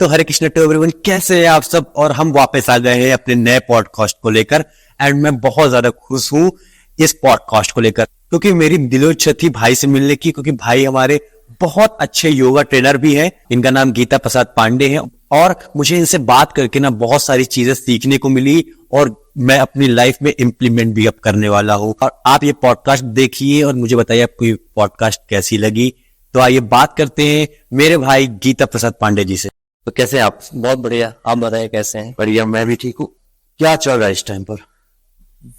तो हरे Krishna to everyone, कैसे हैं आप सब। और हम वापस आ गए हैं अपने नए पॉडकास्ट को लेकर। एंड मैं बहुत ज्यादा खुश हूं इस पॉडकास्ट को लेकर, क्योंकि मेरी दिलो इच्छा थी भाई से मिलने की, क्योंकि भाई हमारे बहुत अच्छे योगा ट्रेनर भी हैं। इनका नाम गीता प्रसाद पांडे है और मुझे इनसे बात करके ना बहुत सारी चीजें सीखने को मिली और मैं अपनी लाइफ में इम्प्लीमेंट भी अब करने वाला हूं। और आप ये पॉडकास्ट देखिए और मुझे बताइए आपको ये पॉडकास्ट कैसी लगी। तो आइए बात करते हैं मेरे भाई गीता प्रसाद पांडे जी से। तो कैसे हैं आप? बहुत बढ़िया, आप बताएं कैसे हैं? बढ़िया, मैं भी ठीक हूँ। क्या चल रहा है इस टाइम पर?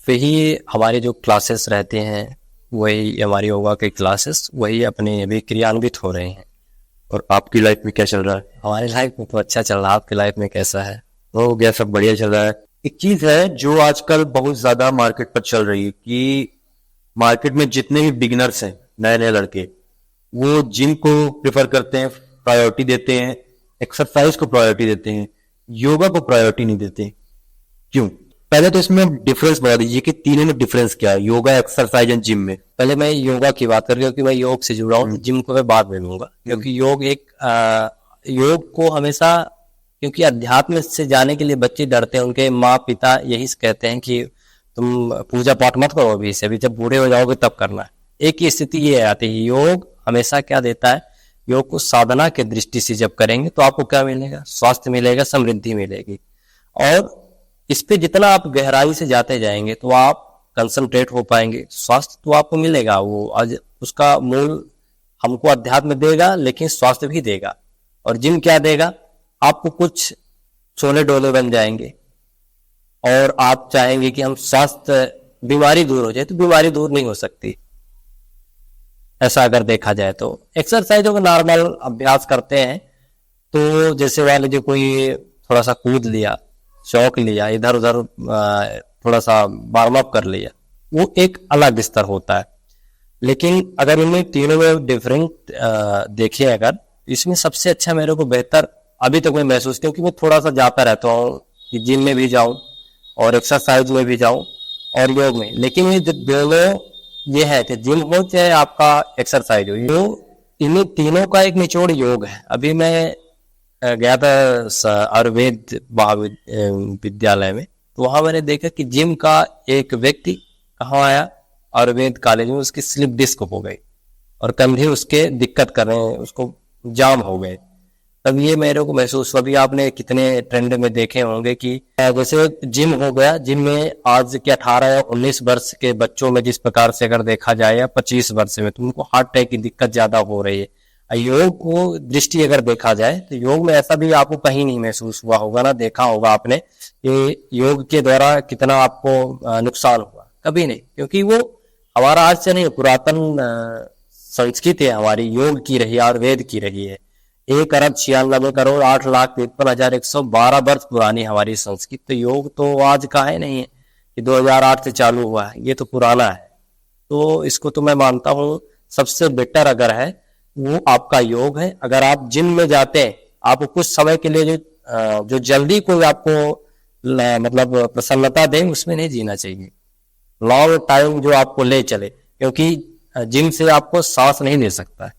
वही हमारे जो क्लासेस रहते हैं, वही हमारी योगा के क्लासेस वही अपने अभी क्रियान्वित हो रहे हैं। और आपकी लाइफ में क्या चल रहा है? हमारी लाइफ में तो अच्छा चल रहा है, आपकी लाइफ में कैसा है? हो गया, सब बढ़िया चल रहा है। एक चीज है जो आजकल बहुत ज्यादा मार्केट पर चल रही है कि मार्केट में जितने भी बिगिनर्स हैं, नए नए लड़के, वो जिम को प्रेफर करते हैं, प्रायोरिटी देते हैं, एक्सरसाइज को प्रायोरिटी देते हैं, योगा को प्रायोरिटी नहीं देते। क्यों? पहले तो इसमें डिफरेंस बता दीजिए कि तीनों में डिफरेंस क्या है, योगा, एक्सरसाइज एंड जिम में। पहले मैं योगा की बात कर रही हूँ क्योंकि मैं योग से जुड़ा हूँ, जिम को मैं बाद में लूंगा। क्योंकि योग को हमेशा, क्योंकि अध्यात्म से जाने के लिए बच्चे डरते हैं, उनके माँ पिता यही कहते हैं कि तुम पूजा पाठ मत करो अभी से, अभी जब बूढ़े हो जाओगे तब करना है। एक ही स्थिति ये आती है, योग हमेशा क्या देता है, योग को साधना के दृष्टि से जब करेंगे तो आपको क्या मिलेगा? स्वास्थ्य मिलेगा, समृद्धि मिलेगी। और इस पे जितना आप गहराई से जाते जाएंगे तो आप कंसंट्रेट हो पाएंगे, स्वास्थ्य तो आपको मिलेगा। वो आज उसका मूल हमको अध्यात्म देगा, लेकिन स्वास्थ्य भी देगा। और जिम क्या देगा? आपको कुछ सोले डोले बन जाएंगे और आप चाहेंगे कि हम स्वास्थ्य, बीमारी दूर हो जाए, तो बीमारी दूर नहीं हो सकती। ऐसा अगर देखा जाए तो एक्सरसाइजों का नॉर्मल अभ्यास करते हैं, तो जैसे मान लीजिए कोई थोड़ा सा कूद लिया, शौक लिया, इधर उधर थोड़ा सा वार्म अप कर लिया, वो एक अलग स्तर होता है। लेकिन अगर इनमें तीनों में डिफरेंट देखें, अगर इसमें सबसे अच्छा मेरे को बेहतर अभी तक मैं महसूस, क्योंकि मैं थोड़ा सा जाता रहता हूँ कि जिम में भी जाऊँ और एक्सरसाइज में भी जाऊँ और योग में। लेकिन ये दोनों ये है कि जिम हो चाहे आपका एक्सरसाइज हो, इन्हीं तीनों का एक निचोड़ योग है। अभी मैं गया था आयुर्वेद विद्यालय में, तो वहां मैंने देखा कि जिम का एक व्यक्ति कहाँ आया, आयुर्वेद कॉलेज में उसकी स्लिप डिस्क हो गई और कंधे उसके दिक्कत कर रहे हैं, उसको जाम हो गए। तब ये मेरे को महसूस हुआ। अभी आपने कितने ट्रेंड में देखे होंगे कि जैसे जिम हो गया, जिम में आज के 18 या 19 वर्ष के बच्चों में जिस प्रकार से अगर देखा जाए, या 25 वर्ष में, तो उनको हार्ट अटैक की दिक्कत ज्यादा हो रही है। योग को दृष्टि अगर देखा जाए तो योग में ऐसा भी आपको कहीं नहीं महसूस हुआ होगा ना, देखा होगा आपने कि योग के द्वारा कितना आपको नुकसान हुआ, कभी नहीं। क्योंकि वो हमारा आज से नहीं, पुरातन संस्कृति है हमारी, योग की रही है, आयुर्वेद की रही है। 1,96,08,53,112 वर्ष पुरानी हमारी संस्कृति। तो योग तो आज का है नहीं है कि 2008 से चालू हुआ है, ये तो पुराना है। तो इसको तो मैं मानता हूँ सबसे बेटर अगर है वो आपका योग है। अगर आप जिम में जाते हैं, आपको कुछ समय के लिए जो जल्दी कोई आपको मतलब प्रसन्नता दे, उसमें नहीं जीना चाहिए। लॉन्ग टाइम जो आपको ले चले, क्योंकि जिम से आपको सांस नहीं दे सकता है,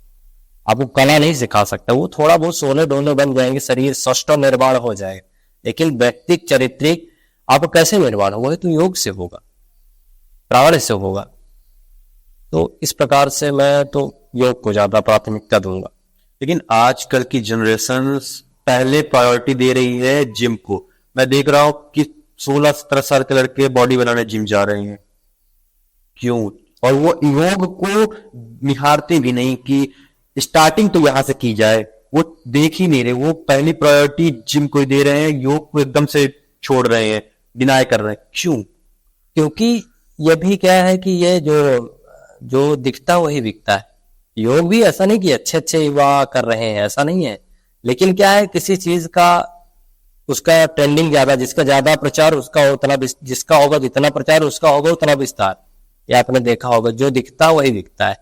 आपको कला नहीं सिखा सकता। वो थोड़ा बहुत सोने डोले बन जाएंगे, शरीर स्वस्थ और निर्माण हो जाएगा, लेकिन व्यक्तिक चरित्रिक आपको कैसे निर्माण होगा? तो योग से होगा, प्राण से होगा। तो इस प्रकार से मैं तो योग को ज्यादा प्राथमिकता दूंगा। लेकिन आजकल की जनरेशन पहले प्रायोरिटी दे रही है जिम को। मैं देख रहा हूं कि 16-17 साल के लड़के बॉडी बनाने जिम जा रहे हैं। क्यों? और वो योग को निहारते भी नहीं कि स्टार्टिंग तो यहां से की जाए, वो देख ही नहीं रहे। वो पहली प्रायोरिटी जिम को दे रहे हैं, योग को एकदम से छोड़ रहे हैं, डिनाई कर रहे हैं। क्यों? क्योंकि ये भी क्या है कि ये जो दिखता वही बिकता है। योग भी ऐसा नहीं कि अच्छे अच्छे युवा कर रहे हैं, ऐसा नहीं है। लेकिन क्या है, किसी चीज का उसका ट्रेंडिंग ज्यादा, जिसका ज्यादा प्रचार उसका उतना, जिसका होगा जितना प्रचार उसका होगा उतना विस्तार। ये आपने देखा होगा, जो दिखता वही बिकता है।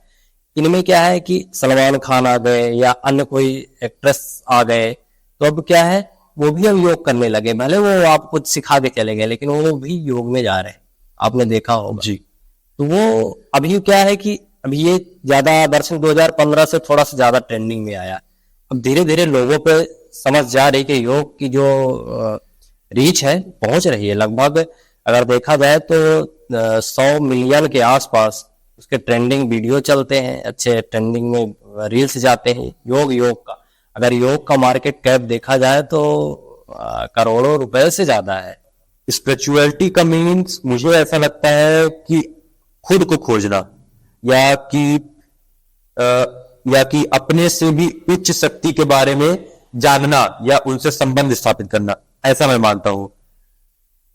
इनमें क्या है कि सलमान खान आ गए या अन्य कोई एक्ट्रेस आ गए, तो अब क्या है, वो भी अब योग करने लगे। भले वो आपको कुछ सिखा के चले गए, लेकिन वो भी योग में जा रहे हैं, आपने देखा होगा जी। तो वो अभी क्या है कि अभी ये ज्यादा दर्शन 2015 से थोड़ा सा ज्यादा ट्रेंडिंग में आया। अब धीरे धीरे लोगों पे समझ जा रही कि योग की जो रीच है पहुंच रही है। लगभग अगर देखा जाए तो 100 मिलियन के आसपास उसके ट्रेंडिंग वीडियो चलते हैं, अच्छे ट्रेंडिंग में रील्स जाते हैं योग का। अगर योग का मार्केट कैप देखा जाए तो करोड़ों रुपए से ज्यादा है। स्पिरिचुअलिटी का मीन्स मुझे ऐसा लगता है कि खुद को खोजना, या कि अपने से भी उच्च शक्ति के बारे में जानना या उनसे संबंध स्थापित करना, ऐसा मैं मानता हूं।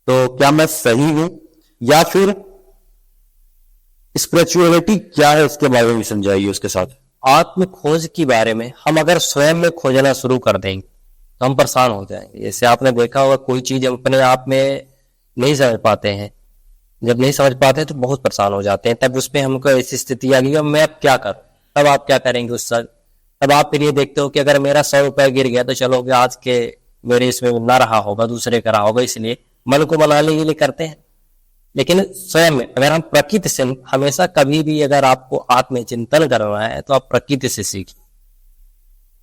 तो क्या मैं सही हूं? या फिर स्पिरिचुअलिटी क्या है उसके बारे में समझाइए उसके साथ। आत्म खोज के बारे में हम अगर स्वयं में खोजना शुरू कर देंगे तो हम परेशान हो जाएंगे। जैसे आपने देखा होगा कोई चीज हम अपने आप में नहीं समझ पाते हैं, जब नहीं समझ पाते हैं तो बहुत परेशान हो जाते हैं। तब उसमें हमको ऐसी स्थिति आ गई मैं अब क्या करूं, तब आप क्या करेंगे उस समय? तब आप फिर ये देखते हो कि अगर मेरा 100 रुपया गिर गया तो चलो आज के मेरे इसमें ना रहा होगा, दूसरे का रहा होगा, इसलिए मन को मनाने के लिए करते हैं। लेकिन स्वयं में अगर हम प्रकृति से हमेशा कभी भी अगर आपको आत्मचिंतन करना है तो आप प्रकृति से सीखिए।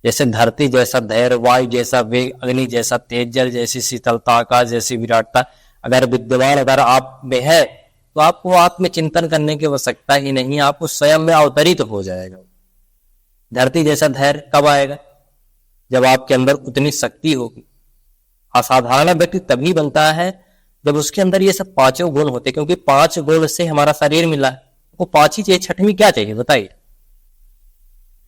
जैसे धरती जैसा धैर्य, वायु जैसा वेग, अग्नि जैसा तेज, जल जैसी शीतलता, आकाश जैसी विराटता अगर विद्यमान अगर आप में है तो आपको आत्मचिंतन करने की आवश्यकता ही नहीं, आपको स्वयं में अवतरित हो जाएगा। धरती जैसा धैर्य कब आएगा? जब आपके अंदर उतनी शक्ति होगी। असाधारण व्यक्ति तभी बनता है जब उसके अंदर ये सब पांचों गुण होते, क्योंकि 5 गुण से हमारा शरीर मिला है। वो 5 ही चाहिए, छठवीं क्या चाहिए बताइए?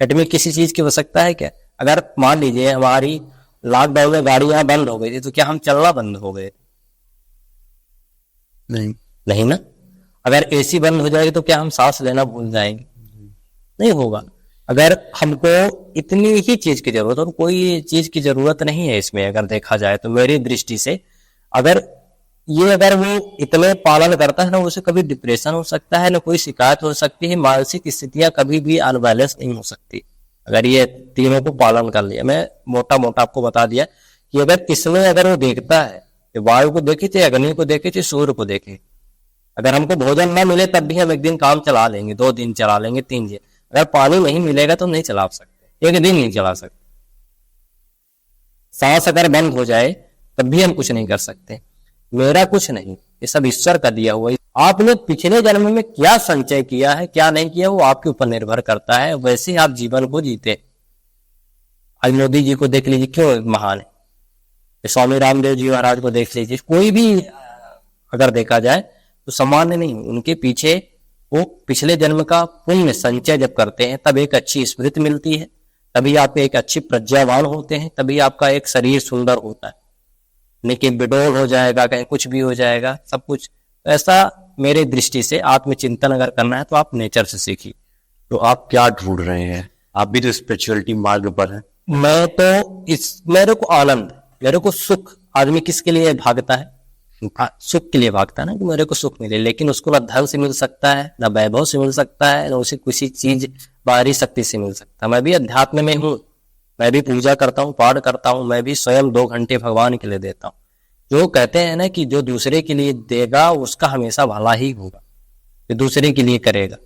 छठवीं किसी चीज की आवश्यकता है क्या? अगर मान लीजिए हमारी लॉकडाउन में गाड़ियां बंद हो गई थी तो क्या हम चलना बंद हो गए? नहीं ना। अगर एसी बंद हो जाएगी तो क्या हम सांस लेना भूल जाएंगे? नहीं होगा। अगर हमको इतनी ही चीज की जरूरत और कोई चीज की जरूरत नहीं है इसमें, अगर देखा जाए तो मेरी दृष्टि से अगर वो इतने पालन करता है ना, उसे कभी डिप्रेशन हो सकता है, ना कोई शिकायत हो सकती है, मानसिक स्थितियां कभी भी अनबैलेंस नहीं हो सकती अगर ये तीनों को पालन कर लिया। मैं मोटा आपको बता दिया कि अगर किसने अगर वो देखता है, वायु को देखे चाहे अग्नि को देखे चाहे सूर्य को देखे, अगर हमको भोजन ना मिले तब भी हम एक दिन काम चला लेंगे, 2 दिन चला लेंगे, 3 दिन। अगर पानी नहीं मिलेगा तो नहीं चला सकते, एक दिन नहीं चला सकते। सांस अगर बंद हो जाए तब भी हम कुछ नहीं कर सकते। मेरा कुछ नहीं, ये सब ईश्वर का दिया हुआ है। आपने पिछले जन्म में क्या संचय किया है क्या नहीं किया वो आपके ऊपर निर्भर करता है, वैसे ही आप जीवन को जीते। आज मोदी जी को देख लीजिए, क्यों महान है। स्वामी रामदेव जी महाराज को देख लीजिए, कोई भी अगर देखा जाए तो सामान्य नहीं। उनके पीछे वो पिछले जन्म का पुण्य संचय जब करते हैं तब एक अच्छी स्मृति मिलती है, तभी आप एक अच्छी प्रज्ञावान होते हैं, तभी आपका एक शरीर सुंदर होता है। लेकिन बिडोल हो जाएगा, कहीं कुछ भी हो जाएगा, सब कुछ ऐसा। मेरे दृष्टि से आत्मचिंतन अगर करना है तो आप नेचर से सीखिए। तो आप क्या ढूंढ रहे हैं? आप भी तो स्पिरिचुअलिटी मार्ग पर हैं। मैं तो मेरे को आनंद, मेरे को सुख। आदमी किसके लिए भागता है? सुख के लिए भागता है ना, कि मेरे को सुख मिले। लेकिन उसको ना धन से मिल सकता है, ना वैभव से मिल सकता है, ना उसे किसी चीज बाहरी शक्ति से मिल सकता है। मैं भी अध्यात्म में हूँ, मैं भी पूजा करता हूँ, पाठ करता हूँ, मैं भी स्वयं 2 घंटे भगवान के लिए देता हूँ। जो कहते हैं ना कि जो दूसरे के लिए देगा उसका हमेशा भला ही होगा, जो दूसरे के लिए करेगा।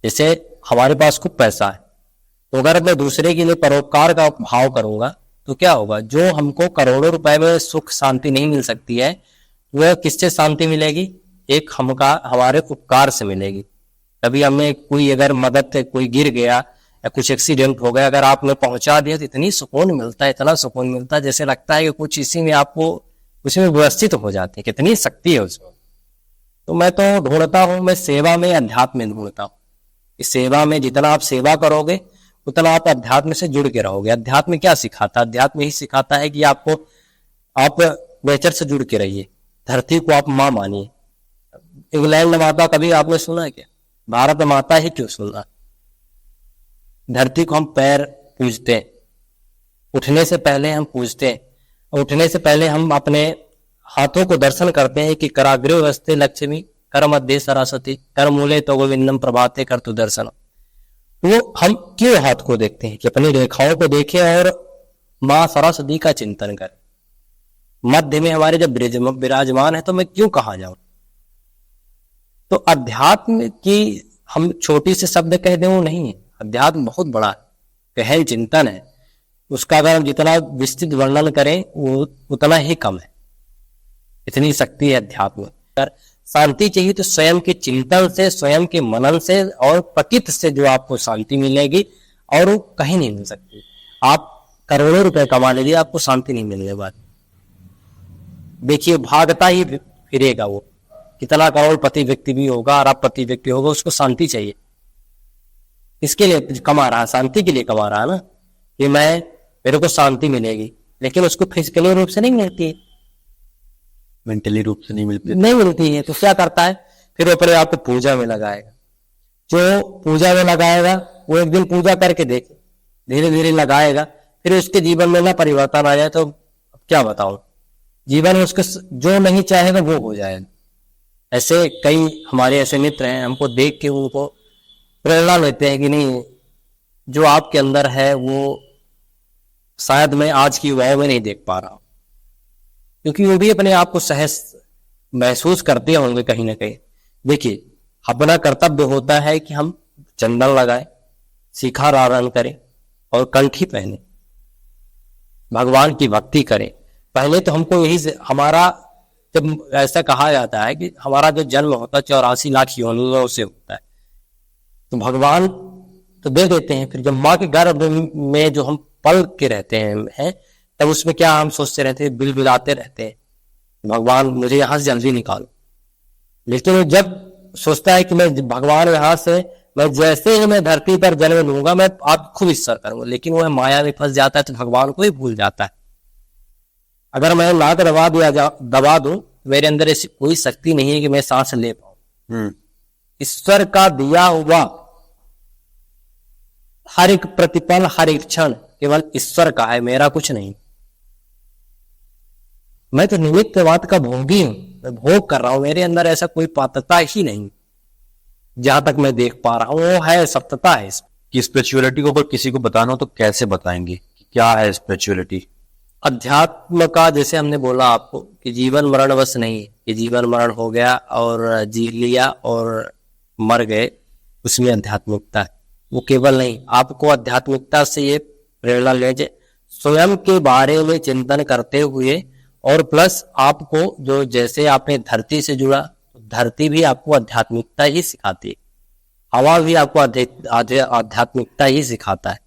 जैसे हमारे पास खूब पैसा है तो अगर मैं दूसरे के लिए परोपकार का भाव करूंगा तो क्या होगा? जो हमको करोड़ों रुपए में सुख शांति नहीं मिल सकती है, वह किससे शांति मिलेगी? एक हमारे उपकार से मिलेगी। कभी हमें कोई अगर मदद, कोई गिर गया या कुछ एक्सीडेंट हो गया, अगर आपने पहुंचा दिया तो इतनी सुकून मिलता है, इतना सुकून मिलता है, जैसे लगता है कि कुछ इसी में आपको उसमें व्यवस्थित हो जाती है, कितनी शक्ति है उसमें। तो मैं तो ढूंढता हूं, मैं सेवा में, अध्यात्म में ढूंढता हूँ। इस सेवा में जितना आप सेवा करोगे उतना आप अध्यात्म से जुड़ के रहोगे। अध्यात्म क्या सिखाता है? अध्यात्म यही सिखाता है कि आप नेचर से जुड़ के रहिए, धरती को आप माँ मानिए। इंग्लैंड माता कभी आपने सुना है क्या? भारत माता ही क्यों सुना? धरती को हम पैर पूजते हैं, उठने से पहले हम पूजते हैं, उठने से पहले हम अपने हाथों को दर्शन करते हैं कि कराग्रे वस्ते लक्ष्मी, कर मध्य सरस्वती, कर मूले तो गोविंदम प्रभाते कर तु दर्शन। तो हम क्यों हाथ को देखते हैं? कि अपनी रेखाओं को देखें और माँ सरस्वती का चिंतन करें। मध्य में हमारे जब विराजमान है तो मैं क्यों कहाँ जाऊं? तो अध्यात्म की हम छोटी से शब्द कह दें वो नहीं है, अध्यात्म बहुत बड़ा है, गहन चिंतन है। उसका अगर हम जितना विस्तृत वर्णन करें वो उतना ही कम है। इतनी शक्ति है अध्यात्म में। अगर शांति चाहिए तो स्वयं के चिंतन से, स्वयं के मनन से और प्रकृति से जो आपको शांति मिलेगी, और वो कहीं नहीं मिल सकती। आप करोड़ों रुपए कमा लीजिए, आपको शांति नहीं मिलने वाली। देखिए भागता ही फिरेगा वो, कितना करोड़पति व्यक्ति भी होगा, अरबपति व्यक्ति होगा, उसको शांति चाहिए। इसके लिए कमा रहा, शांति के लिए कमा रहा है ना, कि मेरे को शांति मिलेगी, लेकिन उसको फिजिकली रूप से नहीं मिलती है, मेंटली रूप से नहीं मिलती है। तो क्या करता है, फिर वो अपने आप को पूजा में लगाएगा। जो पूजा में लगाएगा वो एक दिन पूजा करके देखे, धीरे धीरे लगाएगा, फिर उसके जीवन में ना परिवर्तन आ जाए तो क्या बताऊं, जीवन में उसको जो नहीं चाहेगा वो हो जाएगा। ऐसे कई हमारे ऐसे मित्र हैं, हमको देख के उनको प्रेरणा लेते हैं कि नहीं, जो आपके अंदर है वो शायद मैं आज की युवाओं में नहीं देख पा रहा हूं, क्योंकि वो भी अपने आप को सहज महसूस करते होंगे कहीं ना कहीं। देखिए अपना कर्तव्य होता है कि हम चंदन लगाएं, शिखा धारण करें और कंठी पहने, भगवान की भक्ति करें। पहले तो हमको यही से, हमारा जब ऐसा कहा जाता है कि हमारा जो जन्म होता है 84 लाख योनियों से होता है, तो भगवान तो दे देते हैं, फिर जब माँ के गर्भ में जो हम पल के रहते हैं तब उसमें क्या हम सोचते रहते हैं, बिलबिलाते रहते हैं, भगवान मुझे यहाँ से जल्दी निकालो। लेकिन जब सोचता है कि मैं भगवान यहाँ से, मैं जैसे ही मैं धरती पर जन्म लूंगा मैं आप खूब ईश्वर करूंगा, लेकिन वह माया में फंस जाता है तो भगवान को ही भूल जाता है। अगर मैं नाक दबा दूं, मेरे अंदर ऐसी कोई शक्ति नहीं है कि मैं सांस ले पाऊं। ईश्वर का दिया हुआ हर एक प्रतिपल, हर एक क्षण केवल ईश्वर का है, मेरा कुछ नहीं। मैं तो निमित्त बात का भोगी हूं, मैं भोग कर रहा हूं, मेरे अंदर ऐसा कोई पात्रता ही नहीं। जहां तक मैं देख पा रहा हूं वो है सत्यता है। कि स्पिरिचुअलिटी को अगर किसी को बताना हो तो कैसे बताएंगे कि क्या है स्पिरिचुअलिटी? अध्यात्म का जैसे हमने बोला आपको कि जीवन मरण बस नहीं है, कि जीवन मरण हो गया और जी लिया और मर गए, उसमें आध्यात्मिकता है। वो केवल नहीं, आपको आध्यात्मिकता से ये प्रेरणा ले, स्वयं के बारे में चिंतन करते हुए, और प्लस आपको जो जैसे आपने धरती से जुड़ा, धरती भी आपको आध्यात्मिकता ही सिखाती है, हवा भी आपको आध्यात्मिकता ही सिखाता है,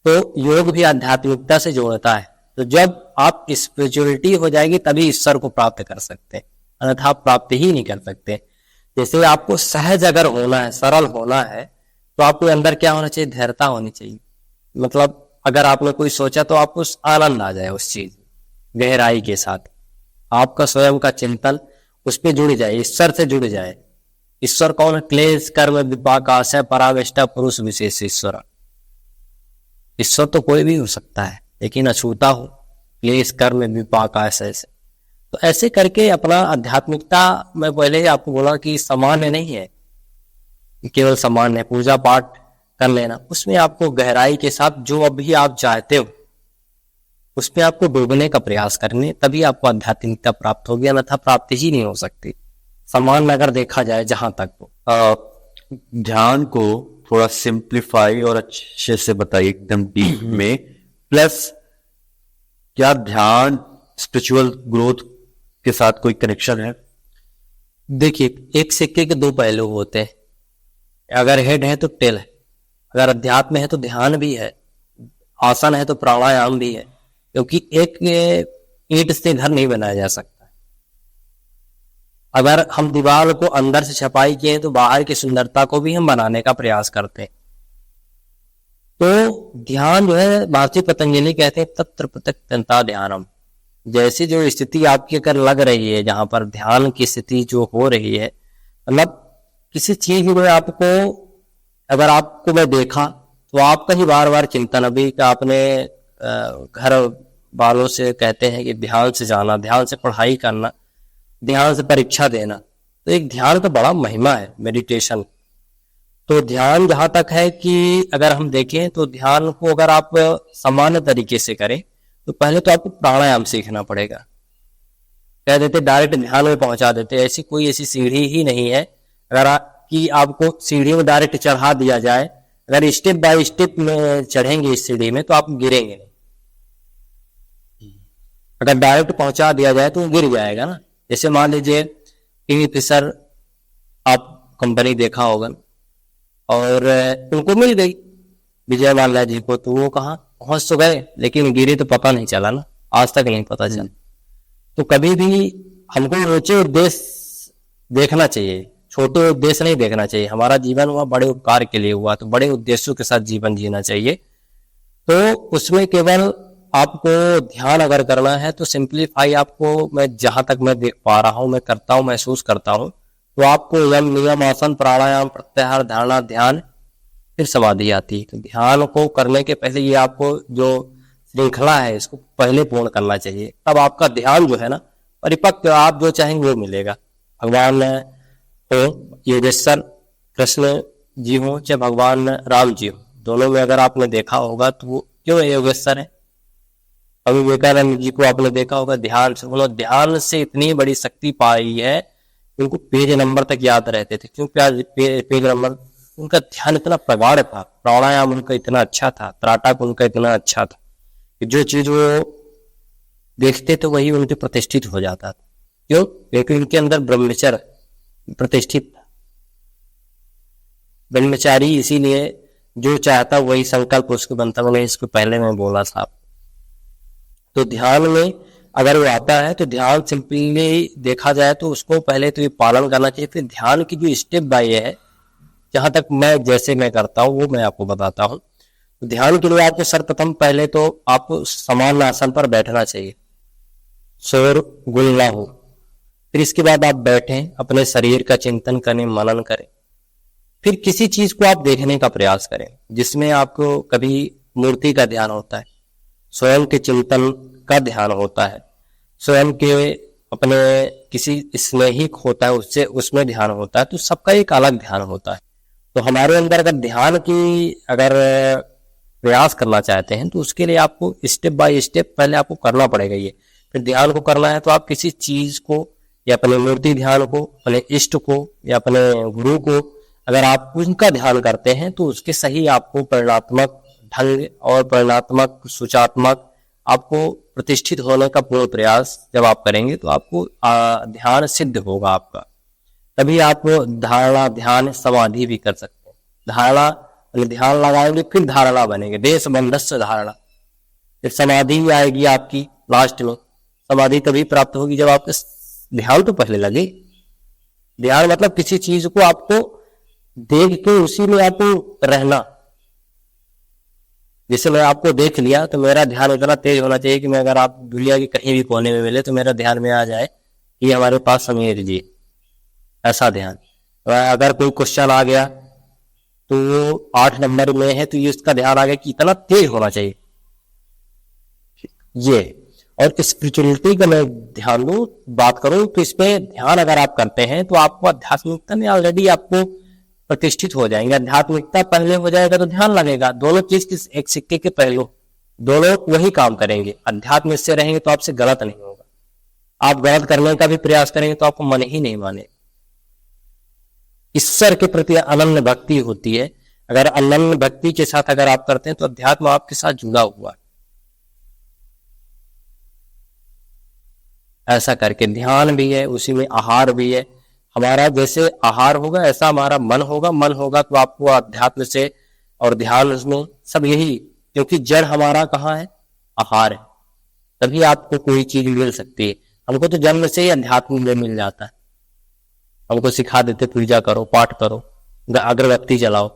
तो योग भी आध्यात्मिकता से जोड़ता है। तो जब आप स्पिरिचुअलिटी हो जाएगी तभी ईश्वर को प्राप्त कर सकते हैं, अन्यथा आप प्राप्त ही नहीं कर सकते। जैसे आपको सहज अगर होना है, सरल होना है, तो आपको अंदर क्या होना चाहिए, धैर्यता होनी चाहिए। मतलब अगर आपने कोई सोचा तो आपको आनंद आ जाए उस चीज गहराई के साथ, आपका स्वयं का चिंतन उस पर जुड़ जाए, ईश्वर से जुड़ जाए। ईश्वर कौन है? क्लेश कर्म विपाक आशय परावेष्टा पुरुष विशेष ईश्वर। ईश्वर तो कोई भी हो सकता है, लेकिन अछूता हो, क्लेश कर्म विपाक आशय से। तो ऐसे करके अपना आध्यात्मिकता, मैं पहले ही आपको बोला कि सामान्य नहीं है, केवल सामान्य पूजा पाठ कर लेना, उसमें आपको गहराई के साथ जो अभी आप चाहते हो उसमें आपको डूबने का प्रयास करने, तभी आपको आध्यात्मिकता प्राप्त होगी, अन्यथा प्राप्ति ही नहीं हो सकती, सामान्य अगर देखा जाए जहां तक हो। ध्यान को थोड़ा सिंप्लीफाई और अच्छे से बताइए, एकदम डीप में। प्लस क्या ध्यान स्पिरिचुअल ग्रोथ के साथ कोई कनेक्शन है? देखिए एक सिक्के के दो पहलू होते हैं, अगर हेड है तो टेल है। अगर अध्यात्म है तो ध्यान भी है, आसन है तो प्राणायाम भी है, क्योंकि एक ईंट से घर नहीं बनाया जा सकता। अगर हम दीवार को अंदर से छपाई किए तो बाहर की सुंदरता को भी हम बनाने का प्रयास करते हैं। तो ध्यान जो है, महर्षि पतंजलि कहते हैं तत्र प्रत्यक्ता ध्यानम। जैसी जो स्थिति आपकी अगर लग रही है, जहां पर ध्यान की स्थिति जो हो रही है, मतलब किसी चीज में आपको, अगर आपको मैं देखा तो आपका ही बार बार चिंतन, अभी का आपने घर वालों से कहते हैं कि ध्यान से जाना, ध्यान से पढ़ाई करना, ध्यान से परीक्षा देना, तो एक ध्यान का बड़ा महिमा है, मेडिटेशन। तो ध्यान जहां तक है कि अगर हम देखें तो ध्यान को अगर आप सामान्य तरीके से करें तो पहले तो आपको प्राणायाम सीखना पड़ेगा। कह देते डायरेक्ट ध्यान में पहुंचा देते, ऐसी कोई ऐसी सीढ़ी ही नहीं है अगर कि आपको सीढ़ी में डायरेक्ट चढ़ा दिया जाए। अगर स्टेप बाय स्टेप में चढ़ेंगे इस सीढ़ी में तो आप गिरेंगे नहीं। अगर डायरेक्ट पहुंचा दिया जाए तो वो गिर जाएगा ना। जैसे मान लीजिए किंगफिशर आप कंपनी देखा होगा और उनको मिल गई विजय माल्या जी को, तो वो कहाँ पहुंच तो गए लेकिन गिरे तो पता नहीं चला ना, आज तक नहीं पता चला। तो कभी भी हमको ऊंचे उद्देश्य देखना चाहिए, छोटे उद्देश्य नहीं देखना चाहिए। हमारा जीवन हुआ बड़े उपकार के लिए हुआ, तो बड़े उद्देश्यों के साथ जीवन जीना चाहिए। तो उसमें केवल आपको ध्यान अगर करना है तो सिंप्लीफाई आपको, मैं जहां तक मैं देख पा रहा हूं, मैं करता हूं, महसूस करता हूं, तो आपको यम नियम आसन प्राणायाम प्रत्याहार धारणा ध्यान फिर समाधि आती है। तो ध्यान को करने के पहले ये आपको जो श्रृंखला है इसको पहले पूर्ण करना चाहिए, तब आपका ध्यान जो है ना परिपक्व, आप जो चाहेंगे वो मिलेगा। भगवान हो योगेश्वर कृष्ण जी हो चाहे भगवान राम जी हो, दोनों में अगर आपने देखा होगा तो वो क्यों योगेश्वर है। स्वामी विवेकानंद जी को आपने देखा होगा ध्यान से, उन्होंने ध्यान से इतनी बड़ी शक्ति पाई है, उनको पेज नंबर तक याद रहते थे। क्यों पेज नंबर, उनका ध्यान इतना प्रगाढ़ था, प्राणायाम उनका इतना अच्छा था, त्राटक उनका इतना अच्छा था कि जो चीज वो देखते थे वही उनके प्रतिष्ठित हो जाता था। क्यों? क्योंकि उनके अंदर ब्रह्मचर्य प्रतिष्ठित था। ब्रह्मचारी इसीलिए जो चाहता वही संकल्प उसको बनता, मैंने इसको पहले में बोला था। तो ध्यान में अगर वो आता है तो ध्यान सिंपली देखा जाए तो उसको पहले तो ये पालन करना चाहिए। फिर ध्यान की जो स्टेप बाय है, जहां तक मैं जैसे मैं करता हूँ वो मैं आपको बताता हूँ। तो ध्यान के लिए आपको सर्वप्रथम पहले तो आपको समान आसन पर बैठना चाहिए, शोर गुल ना हो। फिर इसके बाद आप बैठें, अपने शरीर का चिंतन करें, मनन करें। फिर किसी चीज को आप देखने का प्रयास करें जिसमें आपको कभी मूर्ति का ध्यान होता है, स्वयं के चिंतन का ध्यान होता है, स्वयं के अपने किसी स्नेहिक होता है उससे उसमें ध्यान होता है। तो सबका एक अलग ध्यान होता है। तो हमारे अंदर अगर ध्यान की अगर प्रयास करना चाहते हैं तो उसके लिए आपको स्टेप बाय स्टेप पहले आपको करना पड़ेगा ये। फिर ध्यान को करना है तो आप किसी चीज को या अपने मूर्ति ध्यान को, अपने इष्ट को या अपने गुरु को अगर आप उनका ध्यान करते हैं तो उसके सही आपको परिणात्मक ढंग और परिणात्मक सूचात्मक आपको प्रतिष्ठित होने का पूर्ण प्रयास जब आप करेंगे तो आपको ध्यान सिद्ध होगा आपका। तभी आप धारणा ध्यान समाधि भी कर सकते हैं। धारणा ध्यान लगाएंगे फिर धारणा बनेंगे, देश बंधस्य धारणा। फिर समाधि आएगी आपकी लास्ट में। समाधि तभी प्राप्त होगी जब आपके ध्यान तो पहले लगे। ध्यान मतलब किसी चीज को आपको देख के उसी में आपको रहना। जैसे मैं आपको देख लिया तो मेरा ध्यान इतना तेज होना चाहिए कि मैं अगर आप दुनिया के कहीं भी कोने में मिले तो मेरा ध्यान में आ जाए कि हमारे पास समीर जी, ऐसा ध्यान। अगर कोई क्वेश्चन आ गया तो वो 8 नंबर में है तो ये उसका ध्यान आ गया कि इतना तेज होना चाहिए ये। और स्पिरिचुअलिटी का मैं ध्यान दूं बात करूं तो इसमें ध्यान अगर आप करते हैं तो आपको आध्यात्मिकता में ऑलरेडी आपको प्रतिष्ठित हो जाएंगे। आध्यात्मिकता पहले हो जाएगा तो ध्यान लगेगा। दोनों चीज एक सिक्के के पहलू, दोनों वही काम करेंगे। अध्यात्म से रहेंगे तो आपसे गलत नहीं होगा, आप गलत करने का भी प्रयास करेंगे तो आपको मन ही नहीं माने। ईश्वर के प्रति अनन्य भक्ति होती है। अगर अनन्य भक्ति के साथ अगर आप करते हैं तो अध्यात्म आपके साथ जुड़ा हुआ है। ऐसा करके ध्यान भी है, उसी में आहार भी है। हमारा जैसे आहार होगा ऐसा हमारा मन होगा। मन होगा तो आपको अध्यात्म से और ध्यान उसमें सब यही, क्योंकि जड़ हमारा कहाँ है? आहार है। तभी आपको कोई चीज मिल सकती है। हमको तो जन्म से ही अध्यात्म में मिल जाता है। हमको सिखा देते पूजा करो, पाठ करो, अगरबत्ती जलाओ।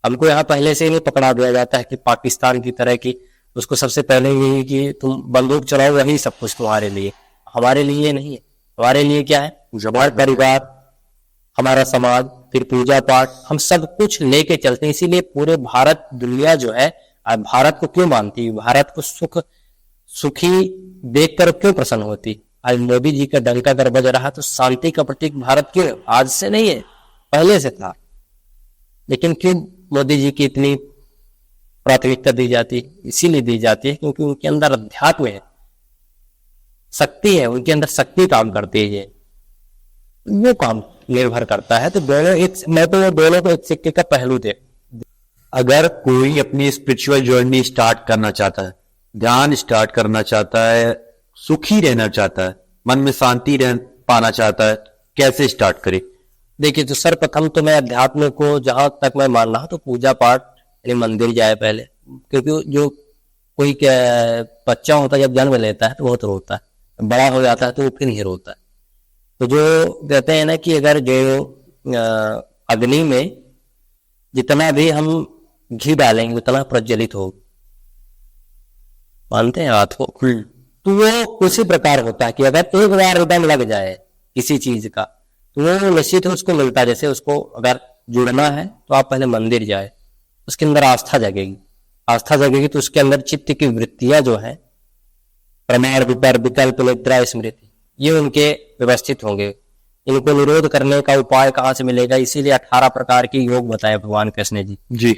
हमको यहाँ पहले से ही नहीं पकड़ा दिया जाता है कि पाकिस्तान की तरह की उसको सबसे पहले यही कि तुम बंदूक चलाओ वही सब कुछ तुम्हारे लिए। हमारे लिए नहीं है। हमारे लिए क्या है? हमारा परिवार, हमारा समाज, फिर पूजा पाठ, हम सब कुछ लेके चलते हैं। इसीलिए पूरे भारत दुनिया जो है भारत को क्यों मानती है? भारत को सुखी देखकर क्यों प्रसन्न होती? आज मोदी जी का डंका अगर बज रहा तो शांति का प्रतीक भारत क्यों? आज से नहीं है, पहले से था। लेकिन क्यों मोदी जी की इतनी प्राथमिकता दी जाती है? इसीलिए दी जाती है क्योंकि उनके अंदर अध्यात्म है, शक्ति है, उनके अंदर शक्ति काम करती है। वो काम निर्भर करता है। तो दोनों एक, मैं तो दोनों को एक सिक्के का पहलू दे। अगर कोई अपनी स्पिरिचुअल जर्नी स्टार्ट करना चाहता है ध्यान स्टार्ट करना चाहता है, सुखी रहना चाहता है, मन में शांति पाना चाहता है, कैसे स्टार्ट करे? देखिए, तो सर्वप्रथम तो मैं अध्यात्म को जहां तक मैं मान रहा हूं तो पूजा पाठ यानी मंदिर जाए पहले, क्योंकि जो कोई बच्चा होता है जब जन्म लेता है तो बहुत रोता है, बड़ा हो जाता है तो वो फिर नहीं रोता है। तो जो कहते हैं ना कि अगर जो अग्नि में जितना भी हम घी डालेंगे उतना प्रज्वलित हो, मानते हैं बात को? तो वो उसी प्रकार होता है कि अगर एक बार एकदम लग जाए किसी चीज का तो वो निश्चित उसको मिलता है। जैसे उसको अगर जुड़ना है तो आप पहले मंदिर जाए, उसके अंदर आस्था जगेगी, आस्था जगेगी तो उसके अंदर चित्त की वृत्तियां जो है प्रमाण विपर विकल्प निद्रा स्मृति ये उनके व्यवस्थित होंगे। इनको निरोध करने का उपाय कहाँ से मिलेगा? इसीलिए 18 प्रकार के योग बताए भगवान कृष्ण जी।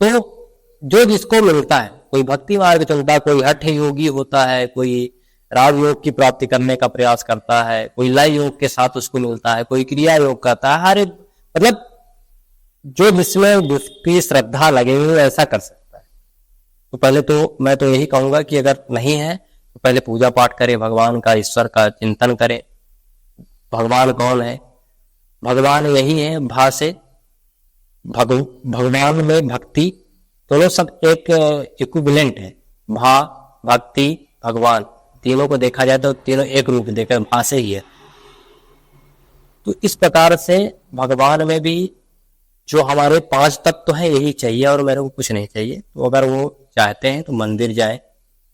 तो जो जिसको मिलता है, कोई भक्ति मार्ग चलता है, कोई हठ योगी होता है, कोई राजयोग की प्राप्ति करने का प्रयास करता है, कोई लय योग के साथ उसको मिलता है, कोई क्रिया योग करता है। हर मतलब जो जिसमें उसकी श्रद्धा लगे वो ऐसा कर सकता है। तो पहले तो मैं तो यही कहूंगा कि अगर नहीं है तो पहले पूजा पाठ करें, भगवान का ईश्वर का चिंतन करें। भगवान कौन है? भगवान यही है, भा से भगवान में भक्ति दोनों सब एक इक्विवेलेंट है। भा भक्ति भगवान तीनों को देखा जाए तो तीनों एक रूप देखकर भा से ही है। तो इस प्रकार से भगवान में भी जो हमारे 5 तत्व है यही चाहिए और मेरे को कुछ नहीं चाहिए। तो अगर वो चाहते हैं तो मंदिर जाएं,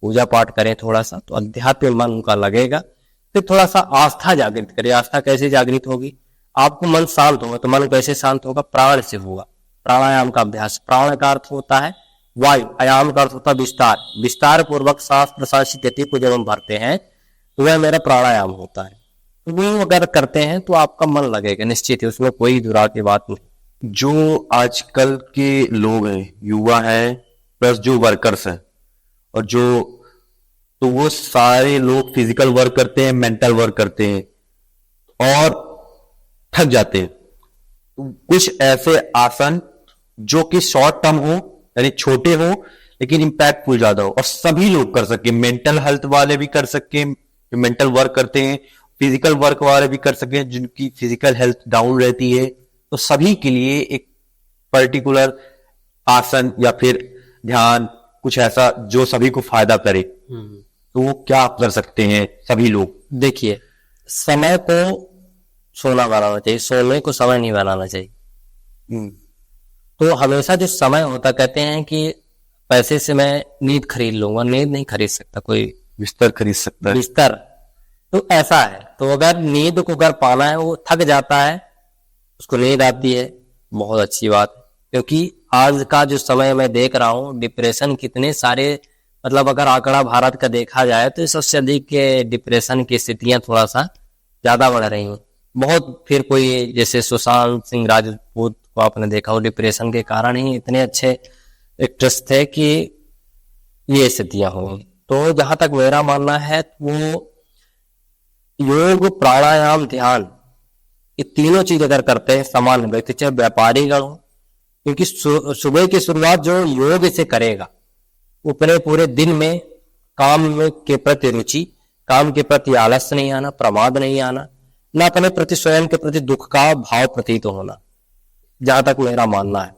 पूजा पाठ करें थोड़ा सा, तो अध्यात्म मन उनका लगेगा। फिर थोड़ा सा आस्था जागृत करें। आस्था कैसे जागृत होगी? आपको मन शांत होगा, तो मन कैसे शांत होगा? प्राण से होगा। प्राणायाम का अभ्यास। प्राण का अर्थ होता है वायु, आयाम का अर्थ होता है विस्तार। विस्तार पूर्वक सांस प्रश्वास की गति को जब हम भरते हैं तो वह मेरा प्राणायाम होता है। तो वो अगर करते हैं तो आपका मन लगेगा निश्चित ही, उसमें कोई दुरा की बात नहीं। जो आजकल के लोग हैं, युवा हैं प्लस जो वर्कर्स हैं, और जो तो वो सारे लोग फिजिकल वर्क करते हैं, मेंटल वर्क करते हैं और थक जाते हैं। कुछ ऐसे आसन जो कि शॉर्ट टर्म हो, यानी छोटे हो लेकिन इंपैक्टफुल ज्यादा हो और सभी लोग कर सके। मेंटल हेल्थ वाले भी कर सके, जो मेंटल वर्क करते हैं, फिजिकल वर्क वाले भी कर सके जिनकी फिजिकल हेल्थ डाउन रहती है। तो सभी के लिए एक पर्टिकुलर आसन या फिर ध्यान, कुछ ऐसा जो सभी को फायदा करे, तो वो क्या कर सकते हैं सभी लोग? देखिए, समय को सोना बनाना चाहिए, सोने को समय नहीं बनाना चाहिए। तो हमेशा जो समय होता, कहते हैं कि पैसे से मैं नींद खरीद लूंगा, नींद नहीं खरीद सकता कोई, बिस्तर खरीद सकता है। बिस्तर तो ऐसा है। तो अगर नींद को अगर पाना है, वो थक जाता है, उसको नींद आती है, बहुत अच्छी बात है। क्योंकि आज का जो समय मैं देख रहा हूँ, डिप्रेशन कितने सारे, मतलब अगर आंकड़ा भारत का देखा जाए तो सबसे अधिक के डिप्रेशन की स्थितियां थोड़ा सा ज्यादा बढ़ रही हैं। बहुत फिर कोई जैसे सुशांत सिंह राजपूत को आपने देखा हो, डिप्रेशन के कारण ही इतने अच्छे एक्ट्रेस थे कि ये स्थितियां हुई। तो जहां तक मेरा मानना है वो योग, प्राणायाम, ध्यान, ये तीनों चीज अगर करते हैं सामान्य व्यक्ति, चाहे व्यापारी गण हो, क्योंकि सुबह की शुरुआत जो योग से करेगा वो पूरे दिन में काम में के प्रति रुचि, काम के प्रति आलस्य नहीं आना, प्रमाद नहीं आना, न अपने प्रति स्वयं के प्रति दुख का भाव प्रतीत होना, जहां तक मेरा मानना है।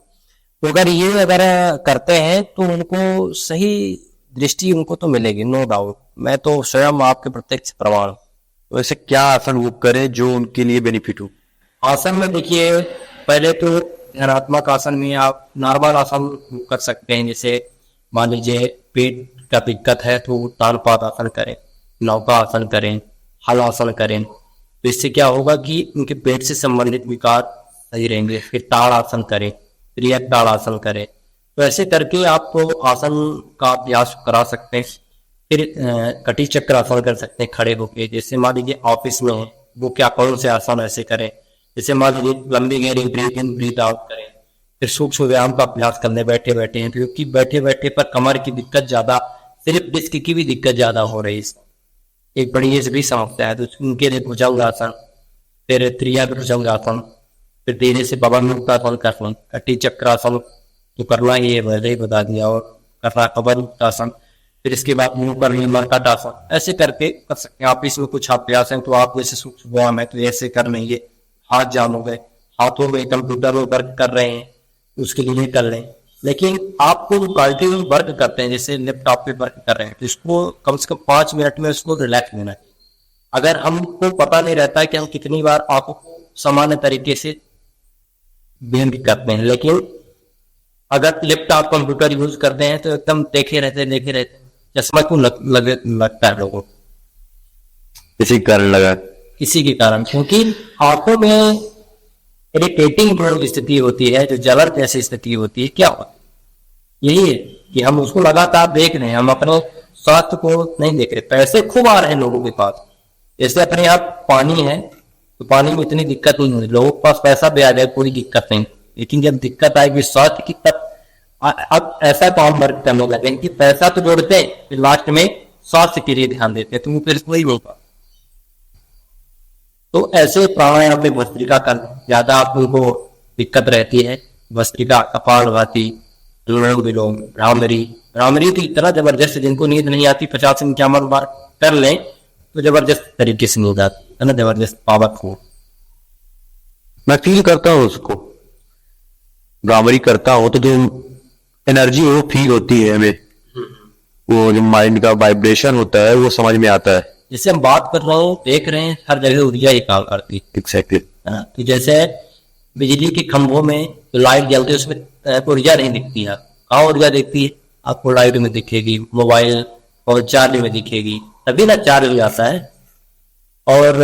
तो अगर ये अगर करते हैं तो उनको सही दृष्टि उनको तो मिलेगी, नो डाउट। मैं तो स्वयं आपके प्रत्यक्ष प्रमाण हूं। वैसे क्या आसन वो करे जो उनके लिए बेनिफिट हो? आसन में देखिए, पहले तो ध्यानात्मक आसन में आप नॉर्मल आसन कर सकते हैं। जैसे मान लीजिए पेट का दिक्कत है तो तानपात आसन करें, नौका आसन करें, हल आसन करें। तो इससे क्या होगा कि उनके पेट से संबंधित विकार सही रहेंगे। फिर ताड़ आसन करें, फिर एक ताड़ आसन करें। तो ऐसे करके आप आसन का अभ्यास करा सकते हैं। फिर कटी चक्र आसन कर सकते हैं खड़े होके। जैसे मान लीजिए ऑफिस में है, वो क्या कौन से आसन ऐसे करें। जैसे मान लीजिए लंबी गहरी ब्रीथ इन ब्रीथ आउट करें। फिर सूक्ष्म व्यायाम का अभ्यास करने बैठे बैठे हैं, क्योंकि बैठे बैठे पर कमर की दिक्कत ज्यादा, सिर्फ डिस्क की भी दिक्कत ज्यादा हो रही है। एक बड़ी ये भी समस्या है। तो उनके लिए भुजंगासन, फिर त्रियाग्र भुजंगासन, फिर धीरे से पवन मुक्तासन करना, कटी चक्रासन तो करना ही है, वैसे ही बता दिया। और करना कपालभाति, फिर इसके बाद मुंह पर मर्कटासन, ऐसे करके कर सकते हैं आप। इसमें कुछ अभ्यास हैं तो आप जैसे सूक्ष्म व्यायाम है तो ऐसे कर लेंगे। हाथ जाम हो गए, हाथों में कंप्यूटर में वर्क कर रहे हैं उसके लिए कर लें। लेकिन आपको जो क्वालिटी में वर्क करते हैं जैसे लैपटॉप पे वर्क कर रहे हैं तो इसको कम से कम 5 मिनट में उसको रिलैक्स देना चाहिए। अगर हमको पता नहीं रहता है कि हम कितनी बार आंखों को सामान्य तरीके से बंद करते हैं, लेकिन अगर लैपटॉप कंप्यूटर यूज करते हैं तो एकदम देखे रहते हैं, चश्मा क्यों लगता है लोगों को? इसी कारण लगा, इसी के कारण, क्योंकि आंखों में इरिटेटिंग स्थिति होती है, जो जलन जैसी स्थिति होती है। क्या होता है? यही है कि हम उसको लगातार देख रहे हैं, हम अपने स्वास्थ्य को नहीं देख रहे। पैसे खूब आ रहे हैं लोगों के पास, जैसे अपने यहाँ पानी है तो पानी में इतनी दिक्कत नहीं होती, लोगों के पास पैसा भी आ जाए कोई दिक्कत नहीं। लेकिन जब दिक्कत आएगी स्वास्थ्य की तब अब ऐसा काम वर्क करने लगे कि पैसा तो जोड़ते हैं फिर लास्ट में स्वास्थ्य के लिए ध्यान देते हैं, तो फिर वही होगा। तो ऐसे प्राणायाम में भस्त्रिका करना ज्यादा आप उनको दिक्कत रहती है। भस्त्रिका, कपालभाति, अनुलोम विलोम, भ्रामरी। भ्रामरी तो इतना जबरदस्त, जिनको नींद नहीं आती 50 से 51 बार कर लें तो जबरदस्त तरीके से नींद आती है ना, जबरदस्त पावरफुल। मैं फील करता हूँ उसको, भ्रामरी करता हूँ तो जो एनर्जी वो फील होती है हमें, वो जो माइंड का वाइब्रेशन होता है वो समझ में आता है। जैसे हम बात कर रहे हो, देख रहे हैं हर जगह ऊर्जा ही काम करती है। एग्जैक्टली। तो जैसे बिजली के खंभों में जो लाइट जलती है उसमें ऊर्जा नहीं दिखती है, कहाँ ऊर्जा दिखती है? आपको लाइट में दिखेगी, मोबाइल और चार्ज में दिखेगी, तभी ना चार्ज हो जाता है। और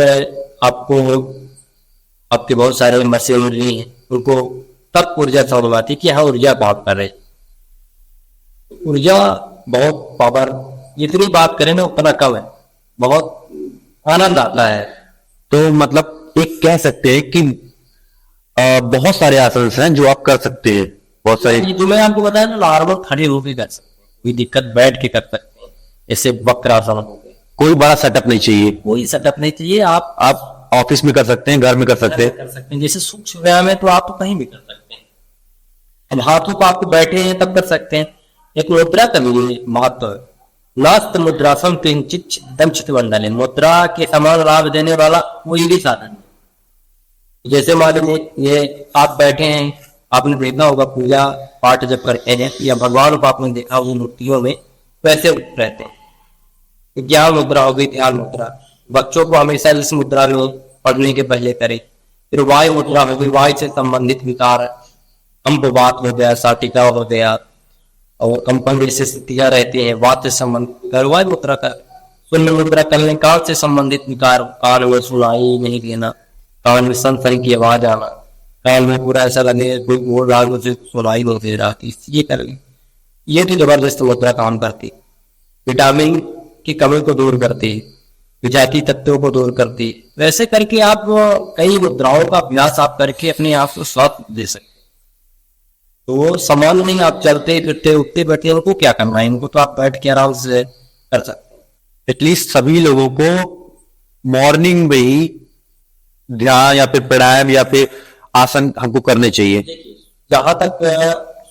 आपको आपके बहुत सारे मशीनरी हैं उनको तब ऊर्जा समझ आती है कि हाँ ऊर्जा बात कर रहे। ऊर्जा बहुत पावर, जितनी बात करें ना उतना कम है, बहुत आनंद आता है। तो मतलब एक कह सकते हैं कि बहुत सारे आसन हैं जो आप कर सकते हैं, बहुत सारे जो मैं आपको बताया ना, नॉर्मल खड़े होकर कर सकते हैं, कोई दिक्कत बैठ के कर सकते हैं। जैसे वक्रासन हो गए, कोई बड़ा सेटअप नहीं चाहिए, कोई सेटअप नहीं चाहिए। आप ऑफिस में कर सकते हैं, घर में कर सकते हैं। जैसे सूक्ष्म व्यायाम है तो आप तो कहीं भी कर सकते हैं। अब हाथों को आपको बैठे हैं तब कर सकते हैं। एक मुद्रा का भी महत्व, नास्त मुद्रासम किंचित दम चितवंडन, मुद्रा के समान लाभ देने वाला कोई भी साधन नहीं। जैसे मान लीजिए ये आप बैठे हैं, आपने देखा होगा पूजा पाठ जब करते हैं या भगवान को आपने देखा होगा मूर्तियों में वैसे रहते हैं। ज्ञान मुद्रा हो गई, ध्यान मुद्रा। बच्चों को हमेशा इस मुद्रा में पढ़ने के पहले करें। फिर वायु मुद्रा हो गई, वायु से संबंधित विकार, कंपवात हो गया, साटिका हो गया, और कंपन जैसे स्थितियां रहती हैं वात से संबंधित वायु मुद्रा का। शून्य मुद्रा करने कान से संबंधित विकार, कान में सुनाई नहीं देना, कान में सनसनी की आवाज आना, कान में पूरा ऐसा लगे कोई बोल रहा मुझे सुनाई नहीं दे रहा, ये कर ली। ये तो जबरदस्त मुद्रा काम करती, विटामिन की कमी को दूर करती, विजाती तत्वों को दूर करती। वैसे करके आप कई मुद्राओं का अभ्यास आप करके अपने आप को स्वास्थ्य दे सकते। तो सामान्य नहीं, आप चलते फिरते उठते बैठते उनको क्या करना है, इनको तो आप बैठ के आराम से कर सकते हैं। एटलीस्ट सभी लोगों को मॉर्निंग में ही ध्यान या फिर प्राणायाम या फिर आसन हमको करने चाहिए। जहां तक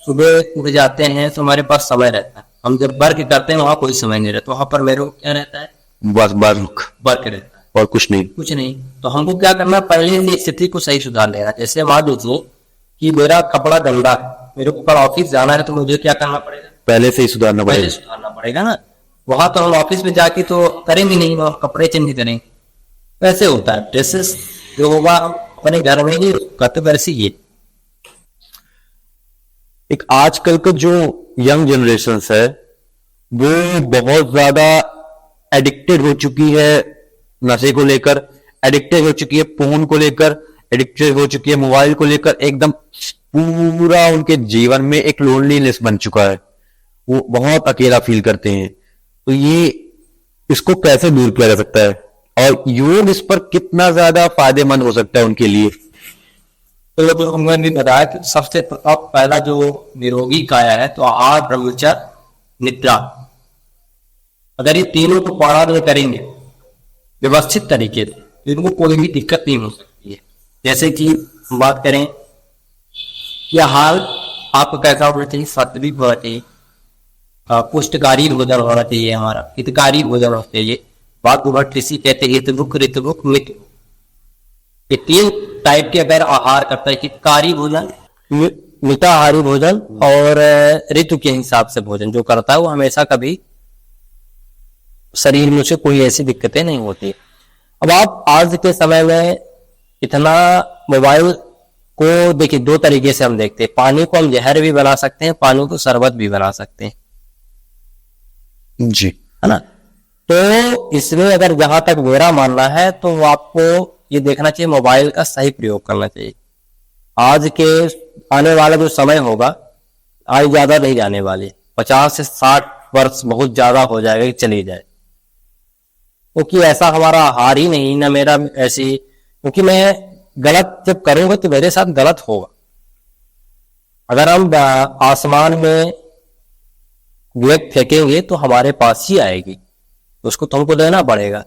सुबह उठ जाते हैं तो हमारे पास समय रहता है, हम जब वर्क करते हैं वहां कोई समय नहीं रहता, वहां पर मेरे को क्या रहता है, बस वर्क रहता है और कुछ नहीं। तो हमको क्या करना, पहले से स्थिति को सही सुधार लेना। जैसे मान लीजिए कि मेरा कपड़ा गंदा है, मेरे को कल ऑफिस जाना है, तो मुझे क्या करना पड़ेगा, पहले से ही सुधारना पड़ेगा ना। वहां तो हम ऑफिस में जाके तो करेंगे नहीं, वहां कपड़े चेंज करेंगे। वैसे होता है, ड्रेसेस जो होगा अपने घर में ही करते, वैसे ये एक आजकल का जो यंग जनरेशन है वो बहुत ज्यादा एडिक्टेड हो चुकी है नशे को लेकर, एडिक्टेड हो चुकी है फोन को लेकर, एडिक्टेड हो चुकी है मोबाइल को लेकर। एकदम पूरा उनके जीवन में एक लोनलीनेस बन चुका है, वो बहुत अकेला फील करते हैं। तो ये इसको कैसे दूर किया जा सकता है और योग इस पर कितना ज्यादा फायदेमंद हो सकता है उनके लिए? तो हमने भी बताया कि सबसे पहला जो निरोगी काया है तो आहार, ब्रह्मचर्य, निद्रा, अगर ये तीनों को पालन करेंगे व्यवस्थित तरीके से तो इनको कोई भी दिक्कत नहीं हो सकती है। जैसे कि हम बात करें कि हाल आपको कैसा होना चाहिए, सात्विक होना चाहिए, पुष्टकारी भोजन होना चाहिए, हमारा हितकारी भोजन होना चाहिए। वाग्भट ऋषि कहते हैं हितभुक, ऋतभुक, मित। ये 3 टाइप के अगर आहार करता है, हितकारी भोजन, मिताहारी भोजन और ऋतु के हिसाब से भोजन जो करता है, वो हमेशा कभी शरीर में से कोई ऐसी दिक्कतें नहीं होती। अब आप आज के समय में इतना मोबाइल को देखिए, 2 तरीके से हम देखते हैं। पानी को हम जहर भी बना सकते हैं, पानी को शरबत भी बना सकते हैं, जी, है ना। तो इसमें अगर जहां तक मेरा मानना है तो आपको ये देखना चाहिए, मोबाइल का सही प्रयोग करना चाहिए। आज के आने वाला जो समय होगा, आयु ज्यादा नहीं जाने वाली, 50 से 60 वर्ष बहुत ज्यादा हो जाएगा कि चली जाए, क्योंकि ऐसा हमारा आहार ही नहीं ना मेरा ऐसी, क्योंकि मैं गलत जब करूंगा तो मेरे साथ गलत होगा। अगर हम आसमान में वेग फेंकेंगे तो हमारे पास ही आएगी, उसको तो हमको देना पड़ेगा।